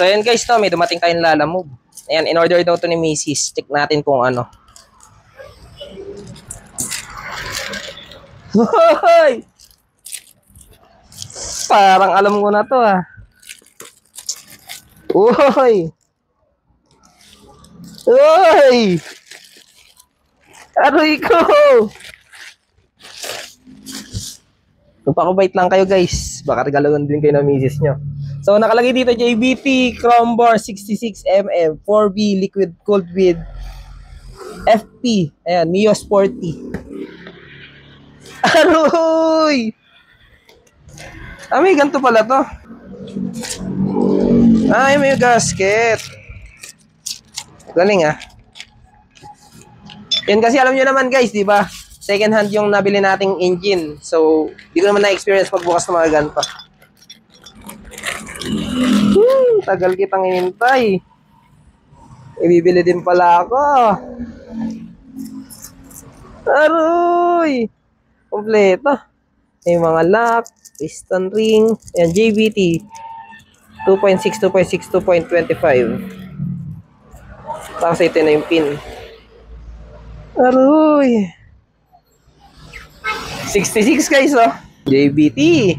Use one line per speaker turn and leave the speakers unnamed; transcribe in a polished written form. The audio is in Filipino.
So ayan guys, no, may dumating tayong Lalamove. Ayan, in order daw to ni Mrs. Check natin kung ano. Hoy! Parang alam ko na to ah. Uy! Uy! Aroy ko! Magpakabait lang kayo guys. Baka regaluhan din kayo ng misis nyo. So nakalagay dito JBT Chrome Bar 66mm 4B liquid cooled with FP. Ayan, Mio Sporty. Aroy! May ganito pala to. Ay, may gasket. Galing ah. Yan kasi alam nyo naman guys, di ba? Second hand yung nabili nating engine. So, di ko naman na-experience pagbukas ng mga ganito. Tagal kitang hinintay. Ibibili din pala ako. Aroy! Kompleto. May mga lock, piston ring. Ayan, JBT. 2.6, 2.6, 2.25. Tapos ito na yung pin. Aroy! 66 guys, oh. JBT.